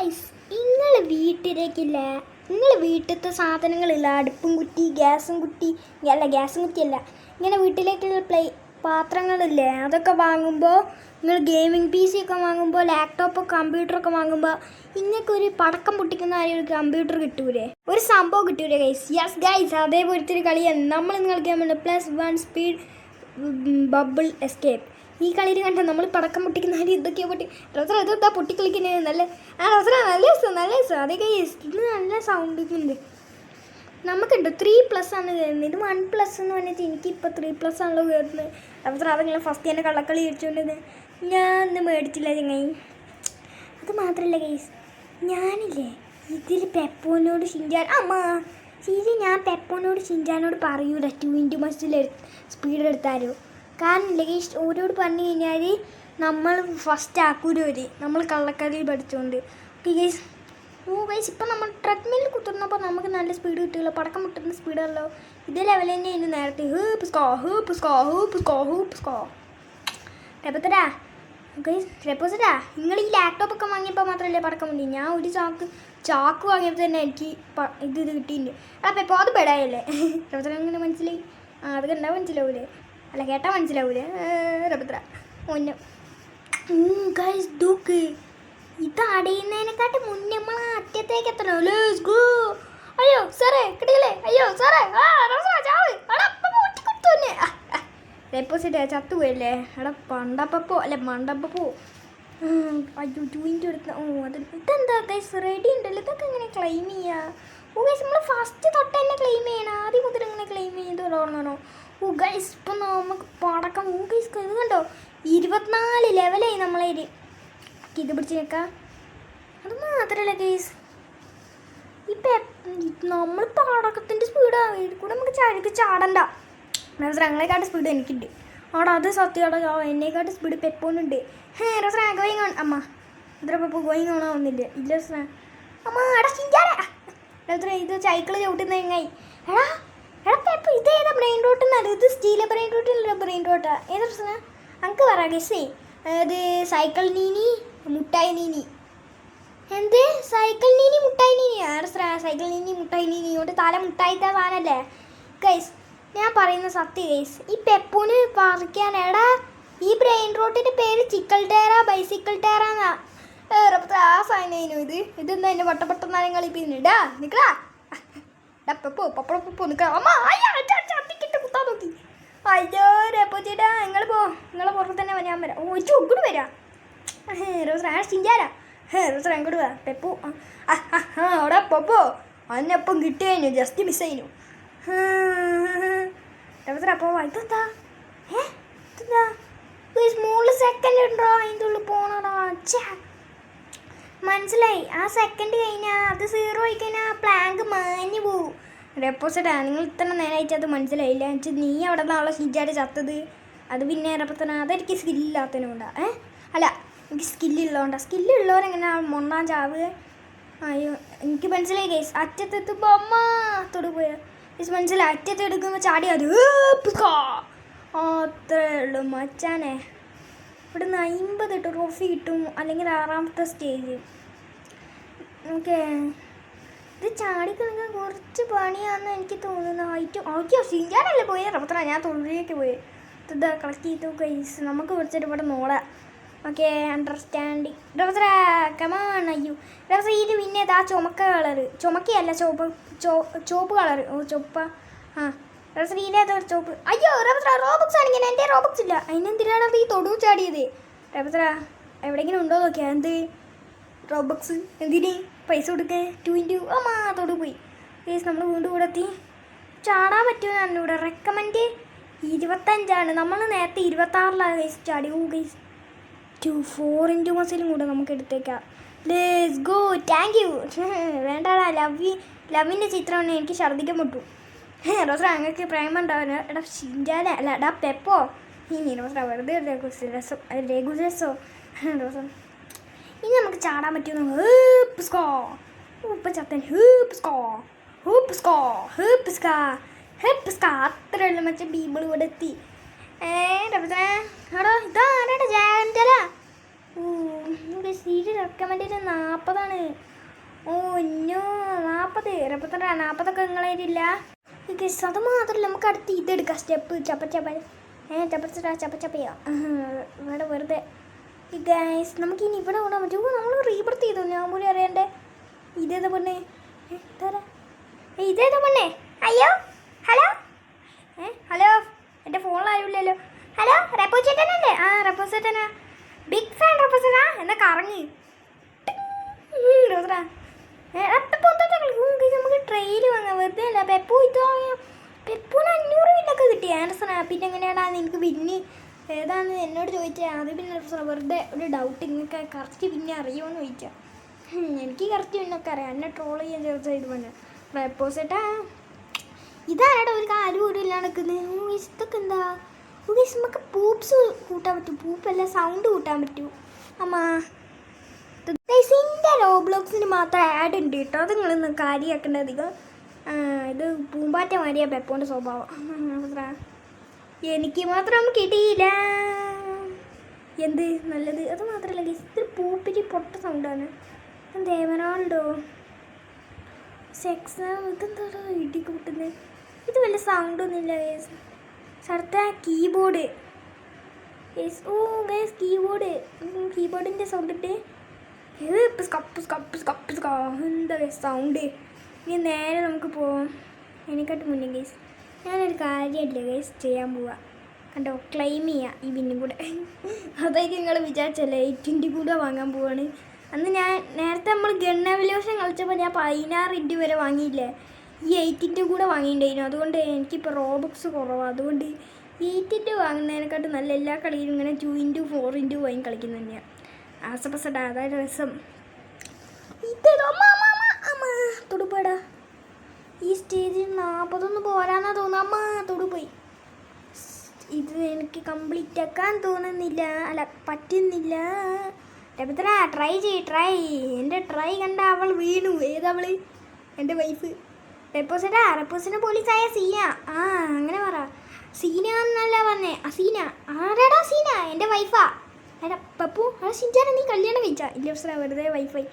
Guys, നിങ്ങൾ വീട്ടിലേക്കില്ല, നിങ്ങൾ വീട്ടിലത്തെ സാധനങ്ങളില്ല, അടുപ്പും കുറ്റി, ഗ്യാസും കുറ്റി, അല്ല ഗ്യാസും കുറ്റിയല്ല, ഇങ്ങനെ വീട്ടിലേക്കുള്ള പാത്രങ്ങളില്ലേ, അതൊക്കെ വാങ്ങുമ്പോൾ നിങ്ങൾ ഗെയിമിംഗ് പി സി ഒക്കെ വാങ്ങുമ്പോൾ, ലാപ്ടോപ്പ് കമ്പ്യൂട്ടറൊക്കെ വാങ്ങുമ്പോൾ ഇങ്ങനൊരു പടക്കം പൊട്ടിക്കുന്ന ഒരു കമ്പ്യൂട്ടർ കിട്ടൂലേ, ഒരു സംഭവം കിട്ടൂലേ ഗൈസ്? യെസ് ഗൈസ്, അതേപോലത്തെ ഒരു കളിയാണ് നമ്മൾ ഇന്ന് കളിക്കാൻ വേണ്ടി +1 സ്പീഡ് ബബിൾ എസ്കേപ്പ്. ഈ കളിയിൽ കണ്ട നമ്മൾ പടക്കം പൊട്ടിക്കുന്ന ഇതൊക്കെയാണ് ഇതെന്താ പൊട്ടിക്കളിക്കുന്നത്? നല്ല നല്ല രസം അതേ ഗൈസ്, ഇത് നല്ല സൗണ്ട് ഉണ്ട്. നമുക്കുണ്ട് 3+ ആണ് കയറുന്നത്, ഇത് 1+ എന്ന് പറഞ്ഞിട്ട് എനിക്കിപ്പോൾ 3+ ആണല്ലോ കയറുന്നത്. അതങ്ങനെ ഫസ്റ്റ് തന്നെ കള്ളക്കളി കഴിച്ചുകൊണ്ടത് ഞാൻ ഇന്ന് മേടിച്ചില്ല ചങ്ങായി. അത് മാത്രമല്ല ഗൈസ്, ഞാനില്ലേ ഇതിൽ പെപ്പോനോട് ഷിൻജാൻ ഞാൻ പെപ്പോനോട് ഷിൻജാനോട് പറയൂല 2 മസിൽ സ്പീഡ് എടുത്താലോ. കാരണം ഇല്ല ഗൈസ്, ഓരോട് പറഞ്ഞു കഴിഞ്ഞാൽ നമ്മൾ ഫസ്റ്റ് ആക്കൂലവർ, നമ്മൾ കള്ളക്കളി പഠിച്ചുകൊണ്ട്. ഓക്കെ ഗൈസ്, ഗൈസ് ഇപ്പം നമ്മൾ ട്രെഡ്മില്ലിൽ കുത്തുന്നപ്പോൾ നമുക്ക് നല്ല സ്പീഡ് കിട്ടുമല്ലോ, പടക്കം മുട്ടുന്ന സ്പീഡല്ലോ. ഇതേ ലെവൽ തന്നെ ഇന്ന് നേരത്തെ റെപ്പോസരാ നിങ്ങൾ ഈ ലാപ്ടോപ്പൊക്കെ വാങ്ങിയപ്പോൾ മാത്രമല്ലേ പടക്കം മുട്ടി. ഞാൻ ഒരു ചാക്ക് വാങ്ങിയപ്പോൾ തന്നെ എനിക്ക് ഇത് കിട്ടിയിട്ടുണ്ട്. പെപ്പോ അത് പെടായല്ലേ റെപ്പത്ര അങ്ങനെ മനസ്സിലായി? അത് കണ്ടാൽ മനസ്സിലാവൂലേ, അല്ല കേട്ടാൽ മനസ്സിലാവൂലേ റെപ്പത്ര മുന്നേ ഗൈസ് ദൂക്ക്. ഇത് അടയുന്നതിനെക്കാട്ട് മുന്നേ നമ്മൾ അറ്റത്തേക്ക് എത്തണോ. Let's go. അയ്യോ സാറേ കിട്ടിയില്ലേ, അയ്യോ സാറേ ഡെപ്പോസിറ്റ് ചത്തുപോയല്ലേ. എടാ പണ്ടപ്പോ അല്ലെ മണ്ടപ്പോ. അയ്യോ 2 എടുത്ത. അത് ഇതെന്താ ഗൈസ് റെഡി ഉണ്ടല്ലോ, ഇതൊക്കെ എങ്ങനെ ക്ലെയിം ചെയ്യുക? ഗൈസ് നമ്മൾ ഫസ്റ്റ് തൊട്ട് തന്നെ ക്ലെയിം ചെയ്യണം, ആദ്യം മുതൽ ഇങ്ങനെ ക്ലെയിം ചെയ്ത് തുടങ്ങണോ? ഗൈസ് ഇപ്പം നമുക്ക് പടക്കം. ഗൈസ് ഇത് കണ്ടോ, 24 ലെവലായി നമ്മളെ ഇത് പിടിച്ച് നിൽക്കാം. അത് മാത്രമല്ല ഗൈസ്, ഇപ്പം നമ്മൾ പടക്കത്തിൻ്റെ സ്പീഡാണ്, ഇതിൽ കൂടെ നമുക്ക് ചഴുക്ക് ചാടണ്ട. ഞങ്ങളെക്കാട്ട് സ്പീഡ് എനിക്കുണ്ട് അവിടെ, അത് സത്യമാടോ. എന്നെക്കാട്ട് സ്പീഡ് പെപ്പോനുണ്ട്. ഗോയിങ് ആണ് അമ്മ. ഇത്ര പെപ്പോ ഗോയിങ് ആണോന്നില്ല. ഇല്ല അമ്മ എടാ ചിഞ്ചാര ഇത് സൈക്കിൾ ചവിട്ടുന്ന എങ്ങായി. എടാ പെപ്പോ ഇത് ഏതാ ബ്രെയിൻ റോട്ടെന്നല്ല, ഇത് സ്റ്റീലെ ബ്രെയിൻ റോട്ടില്ല, ബ്രെയിൻ റോട്ടാ. ഏതാ പ്രശ്നം അങ്ക് പറ ഗസേ? അത് സൈക്കിൾ നീനി മുട്ടായി നീനി. എന്ത് സൈക്കിൾ നീനി മുട്ടായി നീനി? സൈക്കിൾ നീനി മുട്ടായി നീനി കൊണ്ട് തല മുട്ടായിത്ത സാധനല്ലേ ഗൈസ്. ഞാൻ പറയുന്ന സത്യം ഗൈസ്, ഈ പെപ്പൂന് പറിക്കാൻ എടാ ഈ ബ്രെയിൻ റോട്ടിൻ്റെ പേര് ചിക്കൽ ടയറ ബൈസിക്കിൾ ടയറാന്നാ. ആ സാധനം ഇതെന്താ എൻ്റെ വട്ടപ്പെട്ടന്നാലും കളിപ്പിന്നിടാ നിൽക്കടാ പെപ്പോ പപ്പടപ്പോ നിൽക്കാം. അമ്മ ചത്തിക്കിട്ട് കുത്താൻ നോക്കി. അയ്യോ രപ്പോ ചേട്ടാ നിങ്ങളെ പുറത്ത് തന്നെ ഞാൻ വരാം. ചൊggകൂട് വരാം ചിഞ്ചാരാ അങ്ങോട്ട് വാ പെപ്പു. അവിടെ പൊപ്പോ അന്നപ്പം കിട്ടി കഴിഞ്ഞു, ജസ്റ്റ് മിസ് കഴിഞ്ഞു. അപ്പോൾ ഇതെന്താ ഇതെന്താ 3 സെക്കൻഡ് ഉണ്ടോ അതിൻ്റെ ഉള്ളിൽ പോകണോടാ? മനസ്സിലായി, ആ സെക്കൻഡ് കഴിഞ്ഞാൽ അത് 0 ആയി കഴിഞ്ഞാൽ പ്ലാങ്ക് മാഞ്ഞു പോവും. ഡെപ്പോസിറ്റാ നിങ്ങൾ ഇത്ര നേരമായിട്ട് അത് മനസ്സിലായില്ല. നീ അവിടെ നിന്നാണല്ലോ ഷിജാട് ചത്തത്. അത് പിന്നെ റപ്പത്തന അതെനിക്ക് സ്കില്ലില്ലാത്തതിനുകൊണ്ടാ. അല്ല എനിക്ക് സ്കില്ലുള്ളവരെങ്ങനെ മൊണ്ണാൻ ചാവുക? അയ്യോ എനിക്ക് മനസ്സിലായി ഗൈസ്. അറ്റത്തെത്തുമ്പോൾ അമ്മ തൊടു പോയാ ഗൈസ് മനസ്സിലായി. അറ്റത്തെടുക്കുമ്പോൾ ചാടി അത് അത്രേ ഉള്ളൂ മച്ചാനെ. ഇവിടുന്ന് 50 ട്രോഫി കിട്ടും, അല്ലെങ്കിൽ 6ാമത്തെ സ്റ്റേജ്. ഓക്കെ ഇത് ചാടിക്കണമെങ്കിൽ കുറച്ച് പണിയാണെന്ന് എനിക്ക് തോന്നുന്നു. ഓക്കെ ഷിൻജാനല്ലേ പോയി റപ്പത്ര, ഞാൻ തൊഴിലേക്ക് പോയി. ഇതാ കളക്ട് ചെയ്തു ഗൈസ്, നമുക്ക് കുറച്ചിട്ട് ഇവിടെ നോടാം. ഓക്കെ അണ്ടർസ്റ്റാൻഡിങ് റപ്പത്ര കമാൺ. അയ്യോ റപ്പത്ര ഇത് പിന്നെ ഇതാ ചുമക്കയല്ല ചോപ്പ് കളറ്. ചുവപ്പ റപ്പത്ര ഇതിനകത്ത് ചോപ്പ്. അയ്യോ റപ്പത്ര റോബക്സ് ആണെങ്കിൽ എൻ്റെ റോബക്സ് ഇല്ല, അതിനെന്തിനാണ് അത് ഈ തൊടു ചാടിയത്? റപ്പത്ര എവിടെയെങ്കിലും ഉണ്ടോ നോക്കിയാൽ എന്ത് റോബക്സ് എന്തിന് പൈസ കൊടുക്കേ 2 തൊടു പോയി ഗൈസ്. നമ്മൾ വീണ്ടും കൂടെ എത്തി. ചാടാൻ പറ്റുമെന്ന് എന്നൂടെ റെക്കമെൻഡ് 25ആണ്. നമ്മൾ നേരത്തെ 26ലാണ് ഗൈസ് ചാടി. ഗൈസ് 4 മസിലും കൂടെ നമുക്ക് എടുത്തേക്കാം. Let's go. Thank you. വേണ്ടാടാ ലവിൻ്റെ ചിത്രമാണ്, എനിക്ക് ഛർദ്ദിക്കാൻ മുട്ടു. റോസറ അങ്ങക്ക് പ്രേമം ഉണ്ടാവുക. എടാ ഷിൻജാന അല്ല എടാ പെപ്പോ റോസറ വെറുതെ രഘുരസോ റോസ. ഇനി നമുക്ക് ചാടാൻ പറ്റുമെന്ന്. ഉപ്പ ചത്തൻ അത്രയുള്ള മറ്റേ ബീബിൾ ഇവിടെ എത്തി. എടോ ഇതാരാടാ ജാൻറ്റല സീറ്റ് റെക്കമെൻഡ് 40 ഓ ഇന്നോ 40 40 നിങ്ങളായിട്ടില്ല. അത് മാത്രമല്ല നമുക്ക് അടുത്ത് ഇതെടുക്കാം സ്റ്റെപ്പ് ചപ്പച്ചപ്പ ചപ്പച്ചപ്പയോ ഇവിടെ വെറുതെ ഗൈസ് നമുക്കിനി ഇവിടെ ഓടാൻ പറ്റുമോ? നമ്മൾ റീബർത്ത് ചെയ്തു ഞാൻ പോലും അറിയണ്ടേ. ഇതേതാ പെണ്ണേ ഇതേതാ പെണ്ണേ? അയ്യോ ഹലോ ഹലോ എൻ്റെ ഫോണിൽ ആരുമില്ലല്ലോ. Hello repo ചേട്ടനല്ലേ? ആ റെപ്പോ ചേട്ടനാ, ബിഗ് ഫാൻ റെപ്പോ ചേട്ടാ. എന്നാ കറങ്ങി നമുക്ക് ട്രെയിൽ വാങ്ങാം വെറുതെ അല്ല. പെപ്പൂന് 500 വിന്നൊക്കെ കിട്ടി. ആൻഡർസൺ പിന്നെ എങ്ങനെയാടാ നിനക്ക് വിന്ന് ഏതാണെന്ന് എന്നോട് ചോദിച്ചാൽ അത് പിന്നെ വെറുതെ ഒരു ഡൗട്ട് ഇങ്ങനൊക്കെ കറക്റ്റ് പിന്നെ അറിയുമെന്ന് ചോദിച്ചാൽ എനിക്ക് കറക്റ്റ് പിന്നൊക്കെ അറിയാം. എന്നെ ട്രോൾ ചെയ്യാൻ ചേർച്ച ഇത് പറഞ്ഞ റെപ്പോസേട്ടാ ഇതാരാടാ ഒരു കാര്യം പോലും ഇല്ലാണ്ട് നിൽക്കുന്നത്. ഇതൊക്കെ എന്താ നമുക്ക് പൂപ്സ് കൂട്ടാൻ പറ്റും. പൂപ്പല്ല സൗണ്ട് കൂട്ടാൻ പറ്റൂ. അമ്മ ഇതിൻ്റെ റോബ്ലോക്സിന് മാത്രം ആഡ് ഉണ്ട് കേട്ടോ. അത് നിങ്ങളൊന്ന് കാര്യമാക്കേണ്ട അധികം. ഇത് പൂമ്പാറ്റ മാറിയ പെപ്പോൻ്റെ സ്വഭാവം. എനിക്ക് മാത്രം കിട്ടിയില്ല. എന്ത് നല്ലത്. അത് മാത്രമല്ല ഇത് പൂപ്പിരി പൊട്ട സൗണ്ടാണ്. ദേവനാളുണ്ടോ സെക്സ് ഇതെന്താ ഇടി കൂട്ടുന്നത്? ഇത് വല്ല സൗണ്ടൊന്നുമില്ല ഗേസ്. അടുത്ത കീബോർഡ് ഓ ഗേസ് കീബോർഡിൻ്റെ സൗണ്ട് ഇട്ട് എന്താ ഗേസ് സൗണ്ട്. ഇനി നേരെ നമുക്ക് പോവാം. അതിനെക്കാട്ട് മുന്നേ ഗേസ് ഞാനൊരു കാര്യമായിട്ടില്ല ഗേസ് ചെയ്യാൻ പോവാം. കണ്ടോ ക്ലെയിം ചെയ്യാം ഈ പിന്നും കൂടെ. അതായിരിക്കും നിങ്ങൾ വിചാരിച്ചല്ലേ 8 കൂടെ വാങ്ങാൻ പോവാണ്. അന്ന് ഞാൻ നേരത്തെ നമ്മൾ ഗൺ എവല്യൂഷൻ കളിച്ചപ്പോൾ ഞാൻ 16 വരെ വാങ്ങിയില്ലേ. ഈ 8 കൂടെ വാങ്ങിയിട്ടുണ്ടായിരുന്നു. അതുകൊണ്ട് എനിക്കിപ്പോൾ റോബക്സ് കുറവാണ്. അതുകൊണ്ട് 8 വാങ്ങുന്നതിനെക്കാട്ടും നല്ല എല്ലാ കളിയിലും ഇങ്ങനെ 2 4 വാങ്ങി കളിക്കുന്നത് തന്നെയാണ് ആസപ്പസടാ. അതായത് രസം. തൊടുപ്പാടാ ഈ സ്റ്റേജിൽ 40 പോരാന്നാ തോന്നുന്നു. അമ്മ തൊടുപോയി. ഇത് എനിക്ക് കംപ്ലീറ്റ് ആക്കാൻ തോന്നുന്നില്ല. അല്ല പറ്റുന്നില്ല. ട്രൈ എൻ്റെ ട്രൈ കണ്ട അവൾ വീണു. ഏതവള്? എൻ്റെ വൈഫ് റെപ്പോസിനെ പോലീസായ സീന. ആ അങ്ങനെ പറ. സീന എന്നല്ല പറഞ്ഞേ. സീന ആരാടാ? സീന എൻ്റെ വൈഫാ. എടാ പപ്പു ഷിൻചാനെ നീ കല്യാണം കഴിച്ചാ? ഇല്ല വെറുതെ വൈഫായി.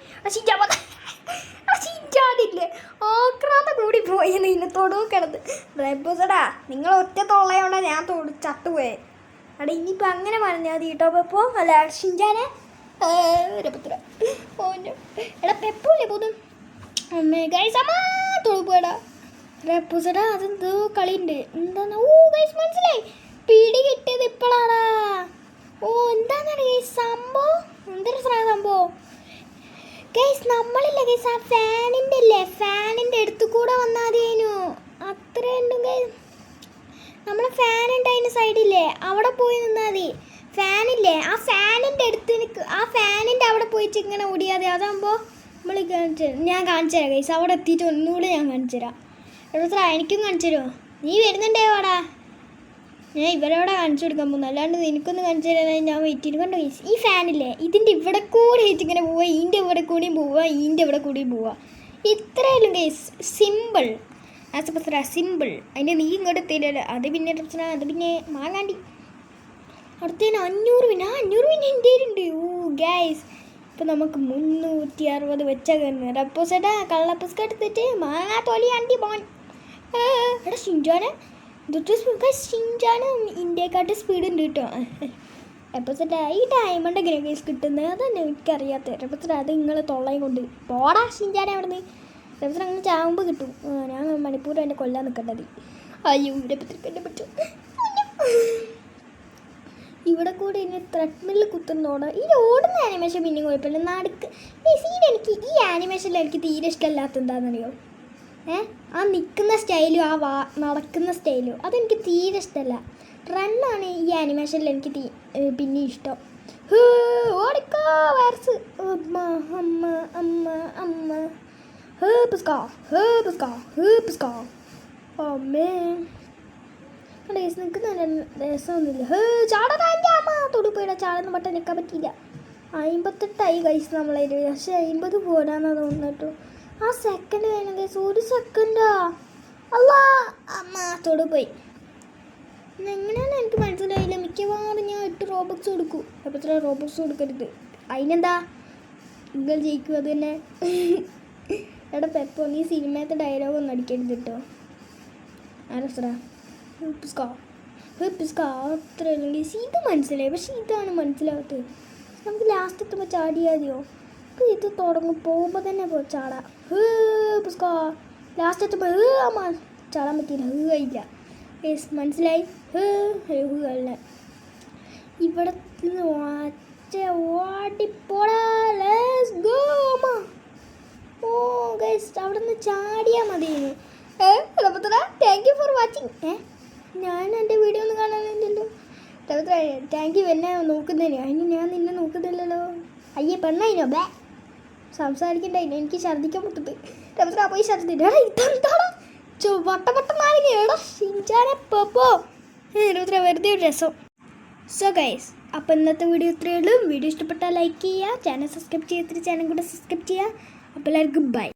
ഷിൻചാനില്ലേ ആക്രാന്ത കൂടി പോയി നിന്നെ തൊടുവ് കിടന്ന്. റെപ്പോസടാ നിങ്ങൾ ഒറ്റ തൊള്ളയോണ്ടാ ഞാൻ ചത്തുപോയേ. എടാ ഇനിയിപ്പോൾ അങ്ങനെ പറഞ്ഞാൽ മതി കേട്ടോ പെപ്പോ. അല്ല ഷിൻചാനെ എടാ പെപ്പൂല്ലേ പോതും അമ്മേ ഗൈസ് അമ്മ തൊടുപ്പോടാ. റെപ്പോസടാ അതെന്തോ കളിയുണ്ട്. എന്താന്ന് ഓ ഗൈസ് മനസ്സിലായി. പിടി കിട്ടിയത് ഇപ്പോഴാടാ. ഓ എന്താണെന്നാണ് ഗൈസ് സംഭവം? എന്തൊരു സംഭവം ഗൈസ്. നമ്മളില്ല ഗൈസ് ആ ഫാനിൻ്റെ അടുത്ത് കൂടെ വന്നാൽ മതിയേനു. അത്രയുണ്ടും ഗൈസ്. നമ്മളെ ഫാൻ ഉണ്ട് അതിന് സൈഡില്ലേ അവിടെ പോയി നിന്നാൽ മതി. ഫാനില്ലേ ആ ഫാനിൻ്റെ അടുത്ത് ആ ഫാനിൻ്റെ അവിടെ പോയിട്ട് ഇങ്ങനെ ഓടിയാതെ. അതാകുമ്പോൾ നമ്മൾ ഞാൻ കാണിച്ചു തരാം ഗൈസ്. അവിടെ എത്തിയിട്ട് ഒന്നുകൂടെ ഞാൻ കാണിച്ചു തരാം. എടാ എനിക്കും കാണിച്ചു തരുമോ? നീ വരുന്നുണ്ടേ വാടാ. ഞാൻ ഇവരോടെ കാണിച്ചു കൊടുക്കാൻ പോകുന്നു. അല്ലാണ്ട് എനിക്കൊന്ന് കാണിച്ചു തരാൻ ഞാൻ വെയിറ്റ് ചെയ്ത്. കണ്ടോ ഗൈസ് ഈ ഫാനില്ലേ ഇതിൻ്റെ ഇവിടെ കൂടെ ആയിട്ട് ഇങ്ങനെ പോവുക. ഇതിൻ്റെ ഇവിടെ കൂടിയും പോവുക. ഇതിൻ്റെ ഇവിടെ കൂടിയും പോവുക. ഇത്രയായാലും ഗൈസ് സിമ്പിൾ സിമ്പിൾ. അതിൻ്റെ നീ ഇങ്ങോട്ട് എത്തിയില്ലല്ലോ. അത് പിന്നെ പ്രശ്നം. അത് പിന്നെ മാങ്ങാണ്ടി അടുത്തതിന് 500 പിന്നെ എൻ്റെ ഉണ്ട്. ഓ ഗൈസ് ഇപ്പം നമുക്ക് 360 വെച്ചാൽ കയറുന്നത്. റെപ്പോസേട്ടാ കള്ളപ്പസ്ക എടുത്തിട്ട് മാങ്ങാ തൊലി അണ്ടി പോൻ. എടാ ഷിൻചാന് ഷിൻചാന് ഇന്ത്യക്കാട്ട് സ്പീഡ് ഉണ്ട് കേട്ടോ. റെപ്പോസേട്ടാ ഈ ഡയമണ്ട് എങ്ങനെ ഗൈസ് കിട്ടുന്നത്? അതന്നെ എനിക്കറിയാത്ത. റെപ്പോസേട്ടാ അത് നിങ്ങൾ തൊള്ളയും കൊണ്ട് പോടാ ഷിൻചാനെ അവിടെ നിന്ന്. റെപ്പോസേട്ടാ അങ്ങനെ ചാവുമ്പോൾ കിട്ടും. ഞാൻ മണിപ്പൂർ എന്നെ കൊല്ലാൻ നിൽക്കേണ്ടത്. അയ്യോ റെപ്പോസേട്ട എന്നെ പറ്റും. ഇവിടെ കൂടെ ഇനി ത്രെഡ്മില്ലിൽ കുത്തുന്നോട് ഈ ഓടുന്ന ആനിമേഷൻ പിന്നെയും കുഴപ്പമില്ല. നടുക്ക് എനിക്ക് ഈ ആനിമേഷനിൽ എനിക്ക് തീരെ ഇഷ്ടമല്ലാത്ത എന്താണെന്നറിയോ? ആ നിൽക്കുന്ന സ്റ്റൈലും ആ നടക്കുന്ന സ്റ്റൈലും അതെനിക്ക് തീരെ ഇഷ്ടമല്ല. റണ്ണാണ് ഈ ആനിമേഷനിൽ എനിക്ക് പിന്നെ ഇഷ്ടം. ഓടിക്കോ വൈറസ് അമ്മ അമ്മ അമ്മ അമ്മ അമ്മേ നിൽക്കുന്ന രസമൊന്നുമില്ല. ചാടാൻ്റെ അമ്മ തൊടുപോയിടാ. ചാടുന്ന മട്ടം നിൽക്കാൻ പറ്റിയില്ല. 58 ഗൈസ് നമ്മളതിൽ. പക്ഷേ 50 പോരാന്നാണ് തോന്നുന്നു കേട്ടോ. ആ സെക്കൻഡ് വേണം ഗൈസ്. 1 സെക്കൻഡാ. അല്ല അമ്മ തൊടുപോയി. എങ്ങനെയാണ് എനിക്ക് മനസ്സിലായില്ല. മിക്കവാറും ഞാൻ 8 റോബക്സ് കൊടുക്കും. അപ്പോൾ ഇത്ര റോബക്സ് കൊടുക്കരുത്. അതിനെന്താ നിങ്ങൾ ജയിക്കും അത് തന്നെ. എടാ പെപ്പോ നീ സിനിമയത്തെ ഡയലോഗ് ഒന്നും അടിക്കരുത് കേട്ടോ. ആരസ്രാ അത്ര അല്ലെങ്കിൽ ഇത് മനസ്സിലായി, പക്ഷെ ഇതാണ് മനസ്സിലാവാത്തത്. നമുക്ക് ലാസ്റ്റ് എത്തുമ്പോൾ ചാടിയാതെയോ? ഇത് തുടങ്ങും പോകുമ്പോൾ തന്നെ ചാടാം. ലാസ്റ്റ് എത്തുമ്പോൾ ചാടാൻ പറ്റിയില്ല. ഇല്ല മനസ്സിലായി. അല്ല ഇവിടെ ഓടിപ്പോടാ. ലെറ്റ്സ് ഗോ അമ്മ. ഓ ഗൈസ് അവിടെ നിന്ന് ചാടിയാൽ മതിയെന്ന്. Thank you for watching. ഞാൻ എൻ്റെ വീഡിയോ ഒന്നും കാണാനില്ലല്ലോ. താങ്ക് യു എന്നെ നോക്കുന്നതിന്. അതിന് ഞാൻ നിന്നെ നോക്കുന്നില്ലല്ലോ. അയ്യേ പെണ്ണായിനോ ബേ സംസാരിക്കണ്ടായിനോ? എനിക്ക് ഛർദ്ദിക്കാൻ പറ്റത്ത്. പോയി ഛർദ്ദിട്ട് ഇതെന്താടാ വട്ടം നാരങ്ങ ഷിൻചാനെ പപ്പോ വെറുതെ ഒരു രസം. സോ ഗൈസ് അപ്പോൾ ഇന്നത്തെ വീഡിയോ ഇത്രയേ ഉള്ളൂ. വീഡിയോ ഇഷ്ടപ്പെട്ടാൽ ലൈക്ക് ചെയ്യുക, ചാനൽ സബ്സ്ക്രൈബ് ചെയ്യാത്ത ചാനൽ കൂടെ സബ്സ്ക്രൈബ് ചെയ്യുക. അപ്പോൾ എല്ലാവർക്കും ബൈ.